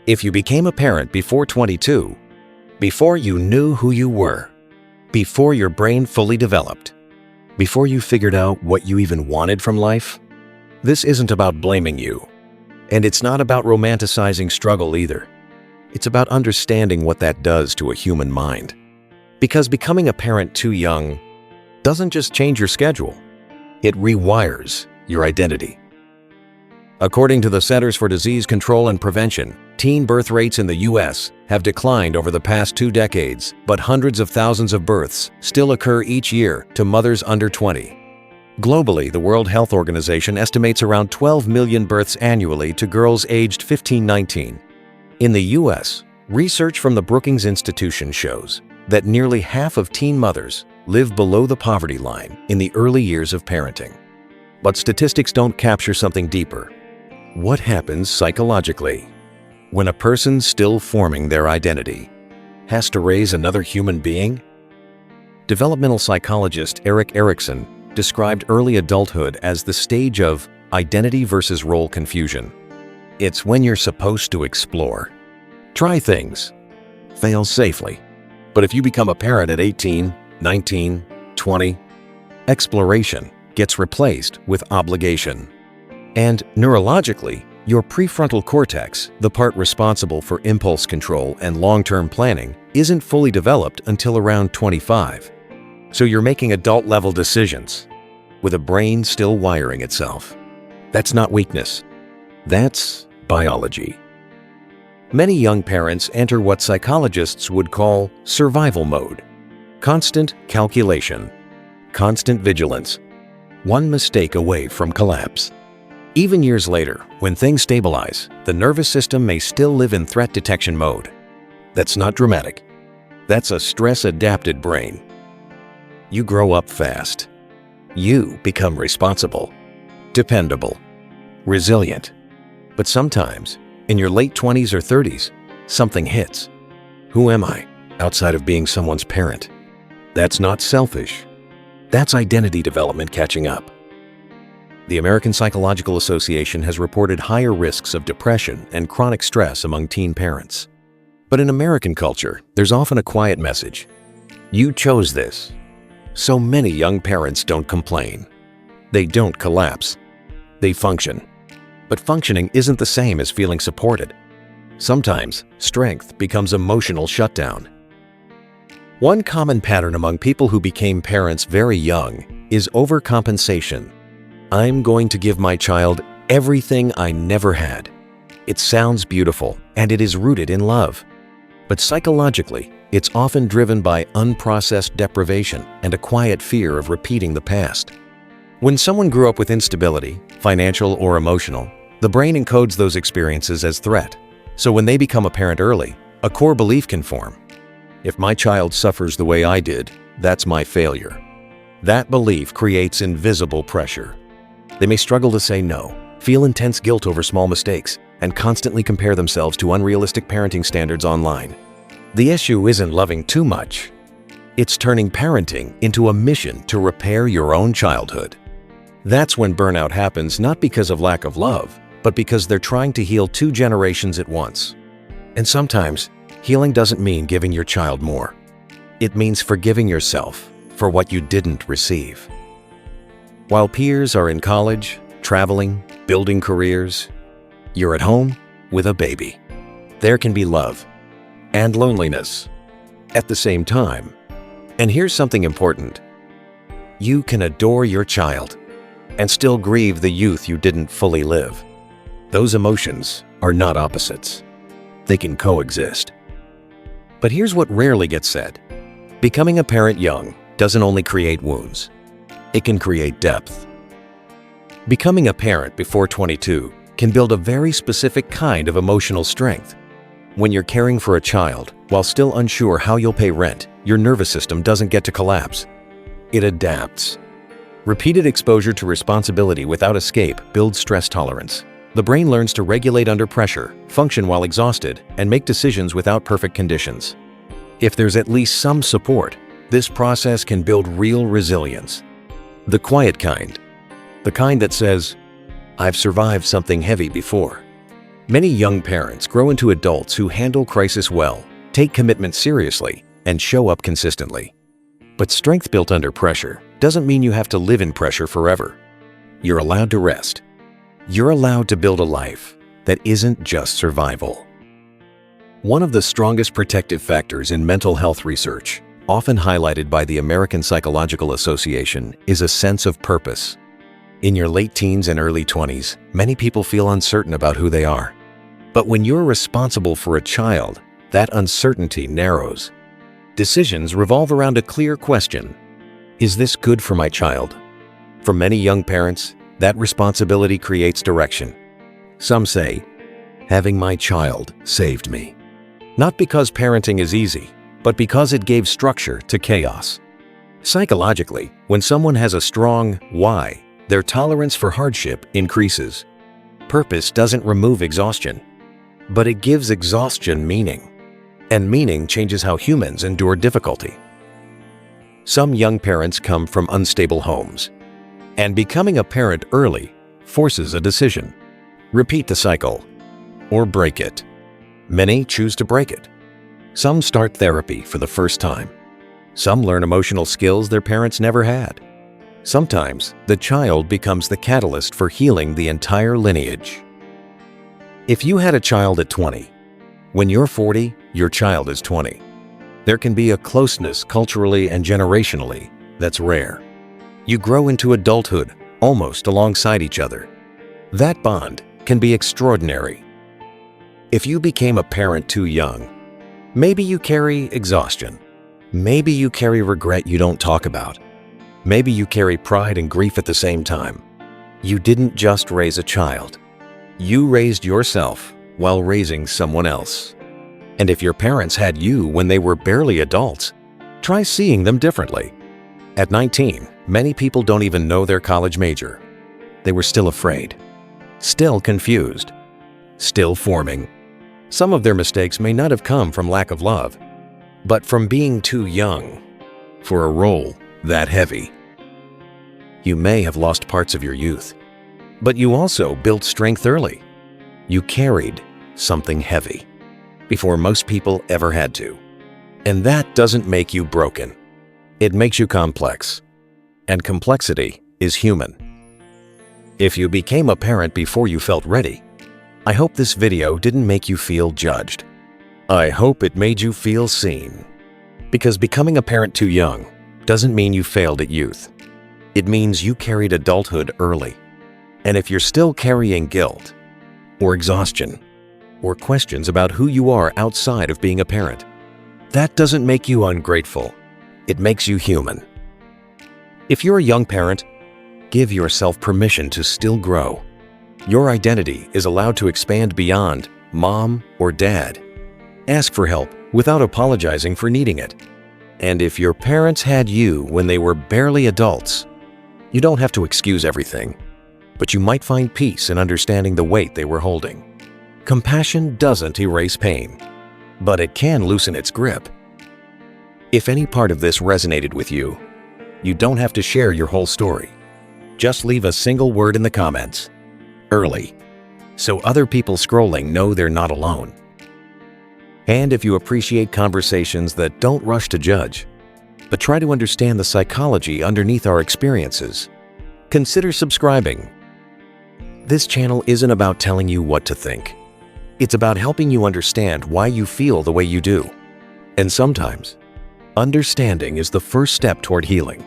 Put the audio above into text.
If you became a parent before 22, before you knew who you were, before your brain fully developed, before you figured out what you even wanted from life, this isn't about blaming you. And it's not about romanticizing struggle either. It's about understanding what that does to a human mind. Because becoming a parent too young doesn't just change your schedule, it rewires your identity. According to the Centers for Disease Control and Prevention, teen birth rates in the U.S. have declined over the past 2 decades, but hundreds of thousands of births still occur each year to mothers under 20. Globally, the World Health Organization estimates around 12 million births annually to girls aged 15–19. In the U.S., research from the Brookings Institution shows that nearly half of teen mothers live below the poverty line in the early years of parenting. But statistics don't capture something deeper. What happens psychologically when a person still forming their identity has to raise another human being? Developmental psychologist Erik Erikson described early adulthood as the stage of identity versus role confusion. It's when you're supposed to explore, try things, fail safely. But if you become a parent at 18, 19, 20, exploration gets replaced with obligation. And neurologically, your prefrontal cortex, the part responsible for impulse control and long-term planning, isn't fully developed until around 25. So you're making adult-level decisions with a brain still wiring itself. That's not weakness. That's biology. Many young parents enter what psychologists would call survival mode. Constant calculation, constant vigilance, one mistake away from collapse. Even years later, when things stabilize, the nervous system may still live in threat detection mode. That's not dramatic. That's a stress-adapted brain. You grow up fast. You become responsible, dependable, resilient. But sometimes, in your late 20s or 30s, something hits. Who am I outside of being someone's parent? That's not selfish. That's identity development catching up. The American Psychological Association has reported higher risks of depression and chronic stress among teen parents. But in American culture, there's often a quiet message. You chose this. So many young parents don't complain. They don't collapse. They function. But functioning isn't the same as feeling supported. Sometimes, strength becomes emotional shutdown. One common pattern among people who became parents very young is overcompensation. I'm going to give my child everything I never had. It sounds beautiful, and it is rooted in love. But psychologically, it's often driven by unprocessed deprivation and a quiet fear of repeating the past. When someone grew up with instability, financial or emotional, the brain encodes those experiences as threat. So when they become a parent early, a core belief can form. If my child suffers the way I did, that's my failure. That belief creates invisible pressure. They may struggle to say no, feel intense guilt over small mistakes, and constantly compare themselves to unrealistic parenting standards online. The issue isn't loving too much. It's turning parenting into a mission to repair your own childhood. That's when burnout happens, not because of lack of love, but because they're trying to heal 2 generations at once. And sometimes, healing doesn't mean giving your child more. It means forgiving yourself for what you didn't receive. While peers are in college, traveling, building careers, you're at home with a baby. There can be love and loneliness at the same time. And here's something important. You can adore your child and still grieve the youth you didn't fully live. Those emotions are not opposites. They can coexist. But here's what rarely gets said. Becoming a parent young doesn't only create wounds. It can create depth. Becoming a parent before 22 can build a very specific kind of emotional strength. When you're caring for a child while still unsure how you'll pay rent, your nervous system doesn't get to collapse. It adapts. Repeated exposure to responsibility without escape builds stress tolerance. The brain learns to regulate under pressure, function while exhausted, and make decisions without perfect conditions. If there's at least some support, this process can build real resilience. The quiet kind. The kind that says, I've survived something heavy before. Many young parents grow into adults who handle crisis well, take commitment seriously, and show up consistently. But strength built under pressure doesn't mean you have to live in pressure forever. You're allowed to rest. You're allowed to build a life that isn't just survival. One of the strongest protective factors in mental health research, often highlighted by the American Psychological Association, is a sense of purpose. In your late teens and early 20s, many people feel uncertain about who they are. But when you're responsible for a child, that uncertainty narrows. Decisions revolve around a clear question: is this good for my child? For many young parents, that responsibility creates direction. Some say, having my child saved me. Not because parenting is easy, but because it gave structure to chaos. Psychologically, when someone has a strong why, their tolerance for hardship increases. Purpose doesn't remove exhaustion, but it gives exhaustion meaning. And meaning changes how humans endure difficulty. Some young parents come from unstable homes, and becoming a parent early forces a decision: repeat the cycle or break it. Many choose to break it. Some start therapy for the first time. Some learn emotional skills their parents never had. Sometimes the child becomes the catalyst for healing the entire lineage. If you had a child at 20, when you're 40, your child is 20. There can be a closeness culturally and generationally that's rare. You grow into adulthood almost alongside each other. That bond can be extraordinary. If you became a parent too young, maybe you carry exhaustion. Maybe you carry regret you don't talk about. Maybe you carry pride and grief at the same time. You didn't just raise a child. You raised yourself while raising someone else. And if your parents had you when they were barely adults, try seeing them differently. At 19, many people don't even know their college major. They were still afraid, still confused, still forming. Some of their mistakes may not have come from lack of love, but from being too young for a role that heavy. You may have lost parts of your youth, but you also built strength early. You carried something heavy before most people ever had to. And that doesn't make you broken. It makes you complex. And complexity is human. If you became a parent before you felt ready, I hope this video didn't make you feel judged. I hope it made you feel seen. Because becoming a parent too young doesn't mean you failed at youth. It means you carried adulthood early. And if you're still carrying guilt, or exhaustion, or questions about who you are outside of being a parent, that doesn't make you ungrateful. It makes you human. If you're a young parent, give yourself permission to still grow. Your identity is allowed to expand beyond mom or dad. Ask for help without apologizing for needing it. And if your parents had you when they were barely adults, you don't have to excuse everything, but you might find peace in understanding the weight they were holding. Compassion doesn't erase pain, but it can loosen its grip. If any part of this resonated with you, you don't have to share your whole story. Just leave a single word in the comments, early, so other people scrolling know they're not alone. And if you appreciate conversations that don't rush to judge, but try to understand the psychology underneath our experiences, consider subscribing. This channel isn't about telling you what to think. It's about helping you understand why you feel the way you do. And sometimes, understanding is the first step toward healing.